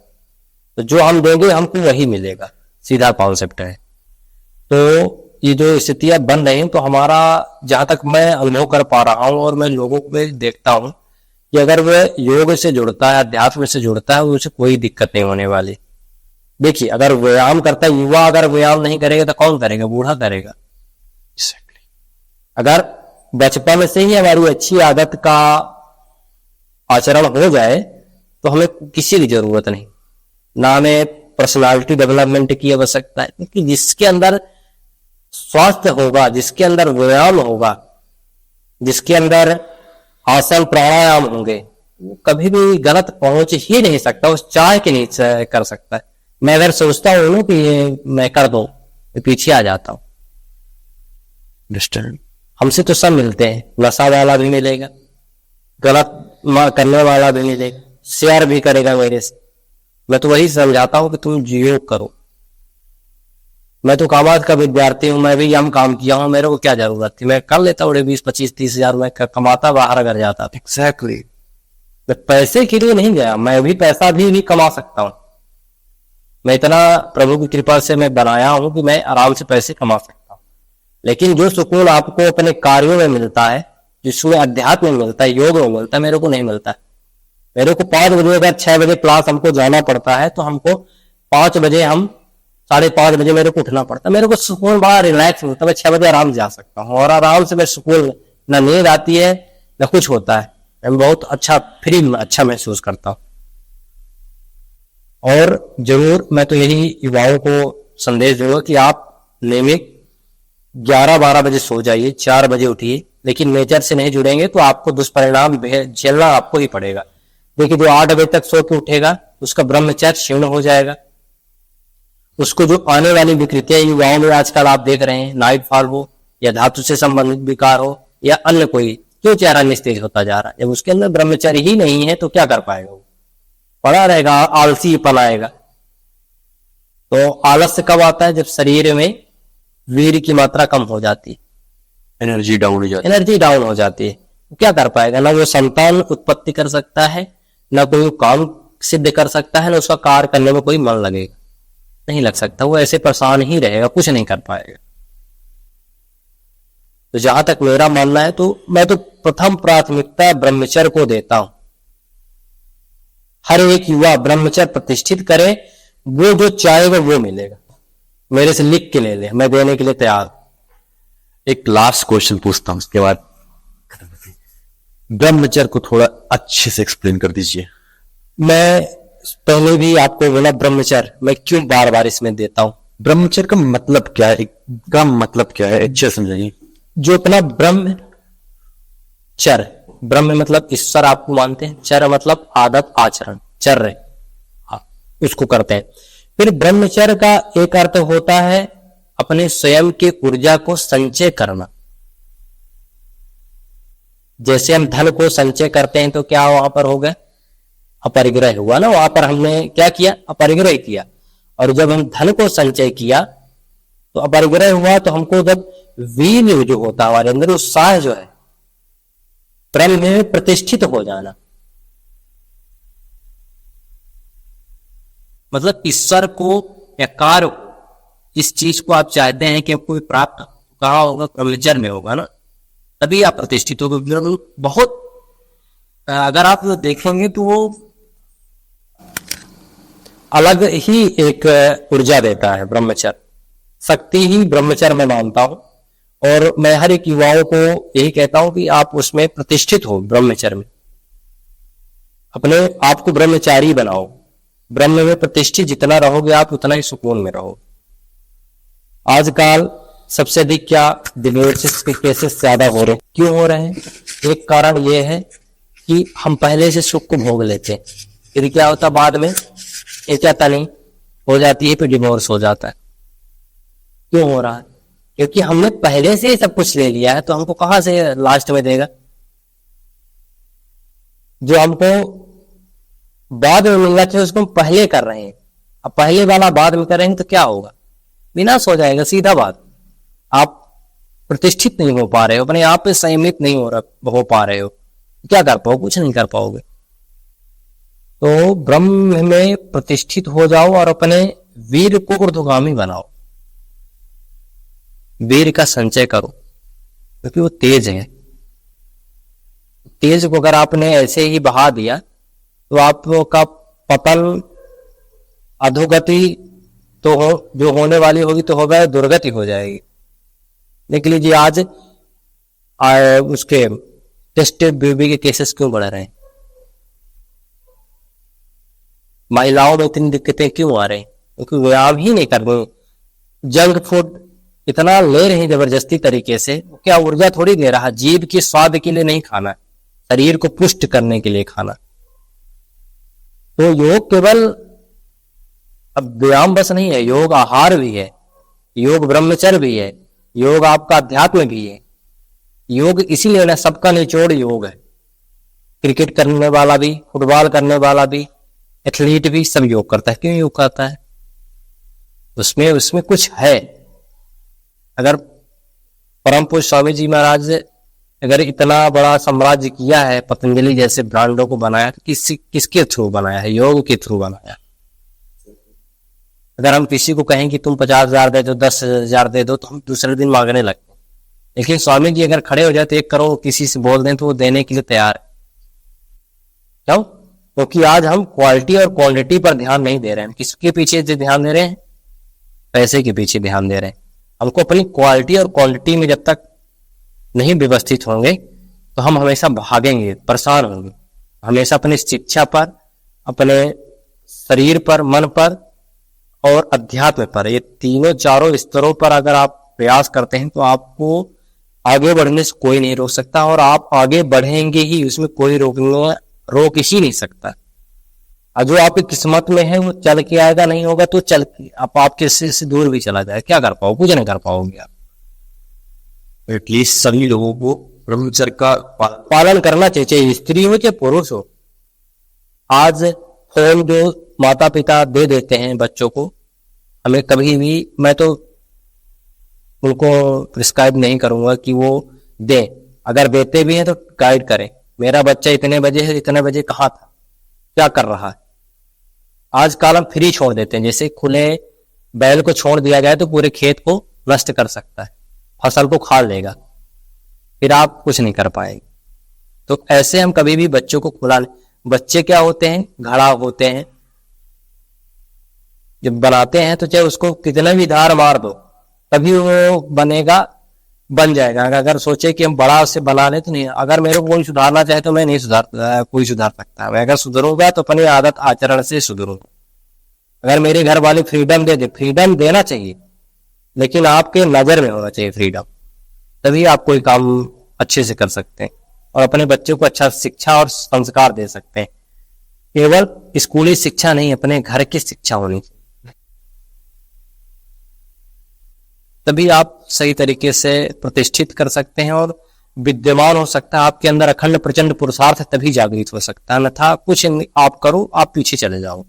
तो जो हम देंगे हमको वही मिलेगा, सीधा कॉन्सेप्ट है। तो ये जो स्थितियां बन रही हैं, तो हमारा जहां तक मैं अनुभव कर पा रहा हूं और मैं लोगों को देखता हूं कि अगर वह योग से जुड़ता है, अध्यात्म से जुड़ता है, उसे कोई दिक्कत नहीं होने वाली। देखिए, अगर व्यायाम करता है युवा, अगर व्यायाम नहीं करेगा तो कौन करेगा? बूढ़ा करेगा। अगर बचपन से ही हमारी अच्छी आदत का आचरण हो जाए तो हमें किसी की जरूरत नहीं, ना हमें पर्सनालिटी डेवलपमेंट की आवश्यकता है, क्योंकि जिसके अंदर स्वास्थ्य होगा, जिसके अंदर व्यायाम होगा, जिसके अंदर आसन प्राणायाम होंगे, वो कभी भी गलत पहुंच ही नहीं सकता, उस चाह के नहीं कर सकता है। मैं अगर सोचता हूं कि ये मैं कर दूं, तो पीछे आ जाता हूं। हमसे तो सब मिलते हैं, नशा वाला भी मिलेगा, गलत करने वाला भी मिलेगा, शेयर भी करेगा मेरे से। मैं तो वही समझाता हूं कि तुम योग करो। मैं तो कामात का विद्यार्थी हूं, मैं भी हम काम किया हूं, मेरे को क्या जरूरत थी? मैं कर लेता, 20, 25, 30 हजार मैं कमाता, बाहर अगर जाता। एग्जैक्टली। मैं पैसे के लिए नहीं गया, मैं भी पैसा भी कमा सकता हूं। मैं इतना प्रभु की कृपा से मैं बनाया हूं कि मैं आराम से पैसे कमा सकता हूं। लेकिन जो सुकून आपको अपने कार्यों में मिलता है, जिसमें अध्यात्म में मिलता है, योग में मिलता है, मेरे को नहीं मिलता। मेरे को 5 बजे अगर 6 बजे क्लास हमको जाना पड़ता है, तो हमको 5 बजे 5:30 बजे मेरे को उठना पड़ता है। मेरे को सुकून, बड़ा रिलैक्स मिलता है। मैं 6 बजे आराम जा सकता हूँ और आराम से मैं सुकून, न नींद आती है न कुछ होता है। मैं बहुत अच्छा फ्री अच्छा महसूस करता हूँ। और जरूर मैं तो यही युवाओं को संदेश दूंगा कि आप नियमित 11-12 बजे सो जाइए, 4 बजे उठिए, लेकिन नेचर से नहीं जुड़ेंगे तो आपको दुष्परिणाम झेलना आपको ही पड़ेगा। देखिए, जो 8 बजे तक सो के उठेगा उसका ब्रह्मचर्य क्षीण हो जाएगा। उसको जो आने वाली विकृतियां युवाओं में आजकल आप देख रहे हैं, नाइट फॉल हो या धातु से संबंधित विकार हो या अन्य कोई, जो चेहरा निस्तेज होता जा रहा है, जब उसके अंदर ब्रह्मचर्य ही नहीं है तो क्या कर पाएगा? वो पड़ा रहेगा, आलसीपन आएगा। तो आलस्य कब आता है? जब शरीर में वीर की मात्रा कम हो जाती है, एनर्जी डाउन हो जाती है। क्या कर पाएगा? ना वो संतान उत्पत्ति कर सकता है, ना कोई काम सिद्ध कर सकता है, ना उसका कार्य करने में कोई मन लगेगा, नहीं लग सकता। वो ऐसे परेशान ही रहेगा, कुछ नहीं कर पाएगा। तो जहां तक मेरा मानना है, तो मैं तो प्रथम प्राथमिकता ब्रह्मचर्य को देता हूं। हर एक युवा ब्रह्मचर्य प्रतिष्ठित करे, वो जो चाहेगा वो मिलेगा। मेरे से लिख के ले ले, मैं देने के लिए तैयार। एक लास्ट क्वेश्चन पूछता हूं, उसके बाद ब्रह्मचर्य को थोड़ा अच्छे से एक्सप्लेन कर दीजिए। मैं पहले भी आपको बोला ब्रह्मचर्य मैं क्यों बार बार इसमें देता हूं। ब्रह्मचर्य का मतलब क्या है? का मतलब क्या है, अच्छे समझाइए। जो अपना ब्रह्मचर्य, ब्रह्म मतलब ईश्वर आपको मानते हैं, चर्य मतलब आदत आचरण, चर्य, उसको करते हैं। फिर ब्रह्मचर्य का एक अर्थ होता है अपने स्वयं की ऊर्जा को संचय करना। जैसे हम धन को संचय करते हैं तो क्या वहां पर हो गया? अपरिग्रह हुआ ना। वहां पर हमने क्या किया? अपरिग्रह किया। और जब हम धन को संचय किया तो अपरिग्रह हुआ। तो हमको जब वीर जो होता है हमारे अंदर, उत्साह जो है, ब्रह्म में प्रतिष्ठित हो जाना, मतलब ईश्वर को या कार्य को, इस चीज को आप चाहते हैं कि आपको प्राप्त कहाँ होगा? ब्रह्मचर्य में होगा ना, तभी आप प्रतिष्ठित होगे। बहुत अगर आप देखेंगे तो वो अलग ही एक ऊर्जा देता है ब्रह्मचर्य। शक्ति ही ब्रह्मचर्य मैं मानता हूं, और मैं हर एक युवाओं को यही कहता हूं कि आप उसमें प्रतिष्ठित हो। ब्रह्मचर्य में अपने आप को ब्रह्मचारी बनाओ। ब्रह्म में प्रतिष्ठित जितना रहोगे आप, उतना ही सुकून में रहो। आजकल सबसे अधिक क्या डिवोर्सेस के केसेस ज्यादा हो रहे हैं। क्यों हो रहे हैं? एक कारण यह है कि हम पहले से सुख को भोग लेते हैं, फिर क्या होता बाद में इच्छा नहीं हो जाती है, फिर डिवोर्स हो जाता है। क्यों हो रहा है? क्योंकि हमने पहले से ही सब कुछ ले लिया है, तो हमको कहां से लास्ट में देगा? जो हमको बाद में मिलना चाहिए उसको हम पहले कर रहे हैं। अब पहले वाला बाद में करेंगे तो क्या होगा? विनाश हो जाएगा, सीधा बात। आप प्रतिष्ठित नहीं हो पा रहे हो, अपने आप पे संयमित नहीं हो पा रहे हो, क्या कर पाओ? कुछ नहीं कर पाओगे। तो ब्रह्म में प्रतिष्ठित हो जाओ और अपने वीर को ऊर्ध्वगामी बनाओ। वीर का संचय करो, क्योंकि वो तेज है। तेज को अगर आपने ऐसे ही बहा दिया तो आपका पतन, अधोगति तो जो होने वाली होगी तो होगा, दुर्गति हो जाएगी। देख लीजिए आज उसके टेस्टेड बेबी के केसेस क्यों बढ़ रहे हैं? महिलाओं में इतनी दिक्कतें क्यों आ रही? क्योंकि व्यायाम ही नहीं कर रहे। जंक फूड इतना ले रहे हैं जबरदस्ती तरीके से, क्या ऊर्जा थोड़ी दे रहा? जीभ के स्वाद के लिए नहीं खाना, शरीर को पुष्ट करने के लिए खाना। तो योग केवल अब व्यायाम बस नहीं है, योग आहार भी है, योग ब्रह्मचर्य भी है, योग आपका अध्यात्म भी है। योग इसीलिए ना सबका निचोड़ योग है। क्रिकेट करने वाला भी, फुटबॉल करने वाला भी, एथलीट भी, सब योग करता है। क्यों योग करता है? उसमें कुछ है। अगर परम पूज्य स्वामी जी महाराज अगर इतना बड़ा साम्राज्य किया है, पतंजलि जैसे ब्रांडों को बनाया, तो किसके थ्रू बनाया है? योग के थ्रू बनाया। अगर हम किसी को कहें कि तुम 50,000 दे दो, 10,000 दे दो, तो हम दूसरे दिन मांगने लगते हैं। लेकिन स्वामी जी अगर खड़े हो जाते 1 करोड़ किसी से बोल दें तो वो देने के लिए तैयार है। क्यों? क्योंकि आज हम क्वालिटी और क्वांटिटी पर ध्यान नहीं दे रहे हैं। किसके पीछे ध्यान दे रहे हैं? पैसे के पीछे ध्यान दे रहे हैं। हमको अपनी क्वालिटी और क्वांटिटी में जब तक नहीं व्यवस्थित होंगे तो हम हमेशा भागेंगे, परेशान होंगे। हमेशा अपनी शिक्षा पर, अपने शरीर पर, मन पर और अध्यात्म पर, ये तीनों चारों स्तरों पर अगर आप प्रयास करते हैं तो आपको आगे बढ़ने से कोई नहीं रोक सकता, और आप आगे बढ़ेंगे ही, उसमें कोई रोक ही नहीं सकता। और जो आपकी किस्मत में है वो चल के आएगा, नहीं होगा तो चल के आपके से दूर भी चला जाए। क्या कर पाओ? कुछ नहीं कर पाओगे आप। एटलीस्ट सभी लोगों को ब्रह्मचर्य का पालन करना चाहिए, चाहे स्त्री हो चाहे पुरुष हो। आज फोन जो माता पिता दे देते हैं बच्चों को, हमें कभी भी, मैं तो उनको प्रिस्क्राइब नहीं करूंगा कि वो दें। अगर देते भी हैं तो गाइड करें। मेरा बच्चा इतने बजे है, इतने बजे कहाँ था, क्या कर रहा है। आजकल हम फ्री छोड़ देते हैं। जैसे खुले बैल को छोड़ दिया जाए तो पूरे खेत को नष्ट कर सकता है, फसल को खा लेगा, फिर आप कुछ नहीं कर पाएंगे। तो ऐसे हम कभी भी बच्चों को खुला नहीं। बच्चे क्या होते हैं? घड़ा होते हैं। जब बनाते हैं तो चाहे उसको कितना भी धार मार दो, तभी वो बनेगा, बन जाएगा। अगर सोचे कि हम बड़ा उससे बना ले तो नहीं। अगर मेरे को कोई सुधारना चाहे तो मैं नहीं कोई सुधार सकता। मैं अगर सुधरूंगा तो अपनी आदत आचरण से सुधरूंगा। अगर मेरे घर वाले फ्रीडम फ्रीडम देना चाहिए, लेकिन आपके नजर में होना चाहिए फ्रीडम, तभी आप कोई काम अच्छे से कर सकते हैं और अपने बच्चों को अच्छा शिक्षा और संस्कार दे सकते हैं। केवल स्कूली शिक्षा नहीं, अपने घर की शिक्षा होनी चाहिए, तभी आप सही तरीके से प्रतिष्ठित कर सकते हैं और विद्यमान हो सकता है। आपके अंदर अखंड प्रचंड पुरुषार्थ तभी जागृत हो सकता है, अन्यथा कुछ आप करो, आप पीछे चले जाओ।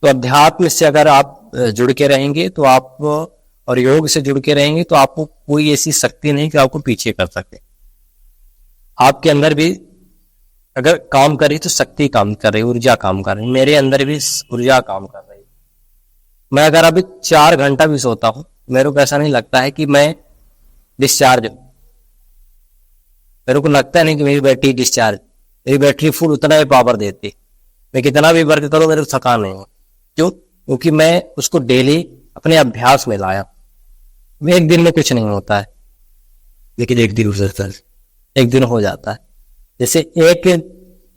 तो अध्यात्म से अगर आप जुड़ के रहेंगे तो आप, और योग से जुड़ के रहेंगे तो आपको कोई ऐसी शक्ति नहीं कि आपको पीछे कर सके। आपके अंदर भी अगर काम कर रही तो शक्ति काम कर रही, ऊर्जा काम कर रही। मेरे अंदर भी ऊर्जा काम कर रही। मैं अगर अभी 4 घंटा भी सोता हूं, मेरे को ऐसा नहीं लगता है कि मैं डिस्चार्ज हूं। मेरे को लगता नहीं कि मेरी बैटरी डिस्चार्ज, मेरी बैटरी फुल उतना ही पावर देती, मैं कितना भी वर्क करूं मेरे को थकान नहीं हो। क्यों? क्योंकि मैं उसको डेली अपने अभ्यास में लाया। एक दिन में कुछ नहीं होता है, लेकिन एक दिन हो जाता है। एक दिन हो जाता है। जैसे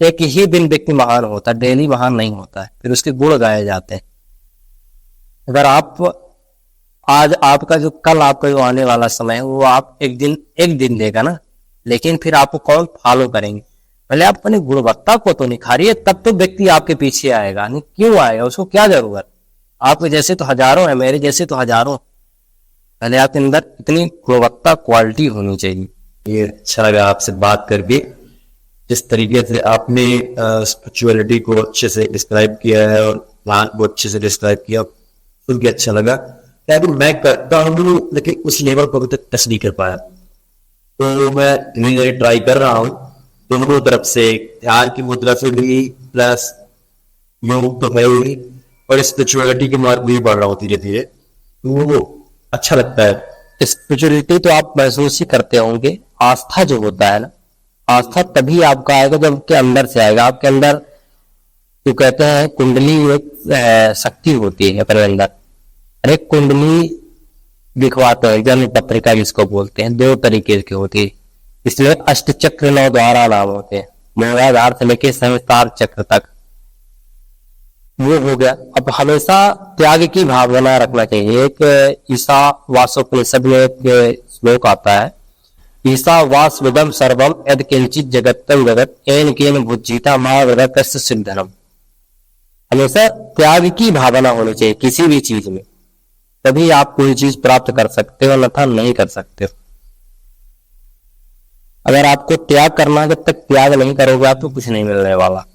एक ही दिन व्यक्ति महान होता है, डेली महान नहीं होता है, फिर उसके गुण गाए जाते हैं। अगर आप आज आपका जो कल आपका जो आने वाला समय है वो आप एक दिन देगा ना, लेकिन फिर आपको कौन फॉलो करेंगे? पहले आप अपनी गुणवत्ता को तो निखारिए, तब तो व्यक्ति आपके पीछे आएगा। नहीं क्यों आएगा? उसको क्या जरूरत? आपके जैसे तो हजारों है, मेरे जैसे तो हजारों। पहले आपके अंदर इतनी गुणवत्ता क्वालिटी होनी चाहिए। ये अच्छा लगा आपसे बात करके, जिस तरीके से आपने स्पिरिचुअलिटी को अच्छे से डिस्क्राइब किया है और प्लान को अच्छे से डिस्क्राइब किया, सुन के अच्छा लगा। क्या मैं करता हूँ लेकिन उस लेवल को अभी तक टच नहीं कर पाया, तो मैं धीरे धीरे ट्राई कर रहा हूँ दोनों तरफ से, ध्यान की मुद्रा से भी प्लस योग तो है ही, और स्पिरिचुअलिटी के मार्ग भी बढ़ रहा हूँ धीरे धीरे, तो वो अच्छा लगता है। स्पिरिचुअलिटी तो आप महसूस ही करते होंगे। आस्था जो होता है ना, आस्था तभी आपका आएगा जब आपके अंदर से आएगा। आपके अंदर जो कहते हैं कुंडली एक शक्ति होती है अपने अंदर, अरे कुंडली दिखवाते हैं, जन्म पत्रिका जिसको बोलते हैं, 2 तरीके की होती है, इसलिए अष्टचक्र 9 द्वारा नाम होते हैं, मूलाधार से लेके सहस्त्रार चक्र तक। वो हो गया। अब हमेशा त्याग की भावना रखना चाहिए। एक ईसा वासोपनिषद में एक श्लोक आता है, ईसा वास विदम सर्वम यद किंचित जगत्तम जगत एन केन भुज्जिता मा वदतस्य सिद्धनम। हमेशा त्याग की भावना होनी चाहिए किसी भी चीज में, तभी आप कोई चीज प्राप्त कर सकते हो, अन्यथा नहीं कर सकते हो। अगर आपको त्याग करना, जब तक त्याग नहीं करोगे आपको कुछ नहीं मिलने वाला।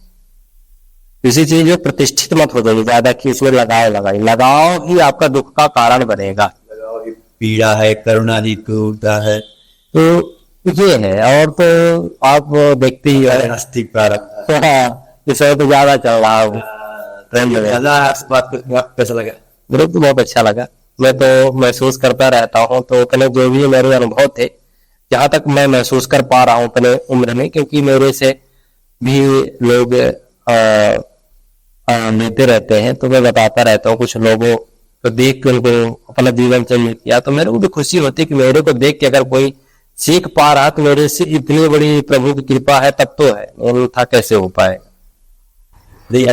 किसी चीज में प्रतिष्ठित मत हो जाइए ज्यादा कि इसमें लगाओ ही आपका दुख का कारण बनेगा। पीड़ा है, करुणा जी टूटता है, तो ये है। और तो आप देखते ही है नास्तिक प्रारब्ध। इस तो ज्यादा चल रहा है ट्रेंड में। कैसा लगा? मेरे को बहुत अच्छा लगा। मैं तो महसूस करता रहता हूँ, तो अपने जो भी मेरे अनुभव थे, जहां तक मैं महसूस कर पा रहा हूँ अपने उम्र में, क्योंकि मेरे से भी लोग लेते रहते हैं, तो मैं बताता रहता हूँ कुछ लोगों को देख के उनको अपना जीवन चेंज किया, तो मेरे को भी खुशी होती है कि मेरे को देख के अगर कोई सीख पा रहा तो मेरे से इतनी बड़ी प्रभु की कृपा है तब तो है, अन्यथा कैसे हो पाए। ये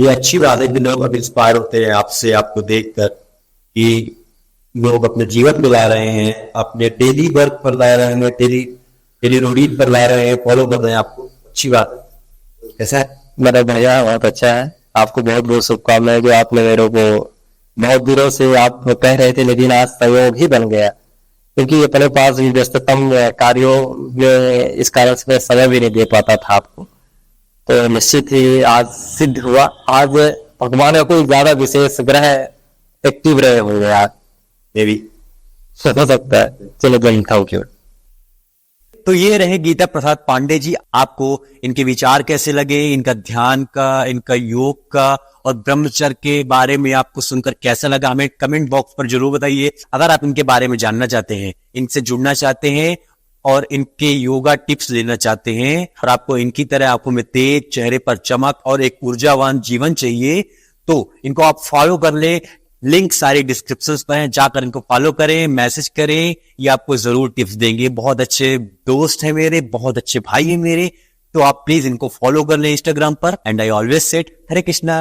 अच्छी बात है कि लोग अब इंस्पायर होते हैं आपसे, आपको देखकर, कि लोग अपने जीवन में ला रहे हैं, अपने डेली वर्क पर ला रहे हैं, डेली रूटीन पर ला रहे हैं, फॉलो कर रहे हैं आपको। अच्छी बात है। कैसा है मेरा भैया? बहुत अच्छा है। आपको बहुत बहुत शुभकामनाएं, जो आपने मेरे को बहुत दिनों से आप कह रहे थे, लेकिन आज संयोग ही बन गया, क्योंकि अपने पास व्यस्ततम कार्यों में इस कारण से मैं समय भी नहीं दे पाता था आपको, तो निश्चित ही आज सिद्ध हुआ। आज भगवान का कोई ज्यादा विशेष ग्रह एक्टिव रहे होंगे आज, मे भी हो सकता है। चलो भाई, थैंक यू। तो ये रहे गीता प्रसाद पांडे जी। आपको इनके विचार कैसे लगे, इनका ध्यान का, इनका योग का और ब्रह्मचर्य के बारे में आपको सुनकर कैसा लगा, हमें कमेंट बॉक्स पर जरूर बताइए। अगर आप इनके बारे में जानना चाहते हैं, इनसे जुड़ना चाहते हैं और इनके योगा टिप्स लेना चाहते हैं, और आपको इनकी तरह आंखों में तेज, चेहरे पर चमक और एक ऊर्जावान जीवन चाहिए, तो इनको आप फॉलो कर ले। लिंक सारी डिस्क्रिप्शन पर है, जाकर इनको फॉलो करें, मैसेज करें, ये आपको जरूर टिप्स देंगे। बहुत अच्छे दोस्त हैं मेरे, बहुत अच्छे भाई हैं मेरे, तो आप प्लीज इनको फॉलो कर लें इंस्टाग्राम पर। And I always said Hare Krishna.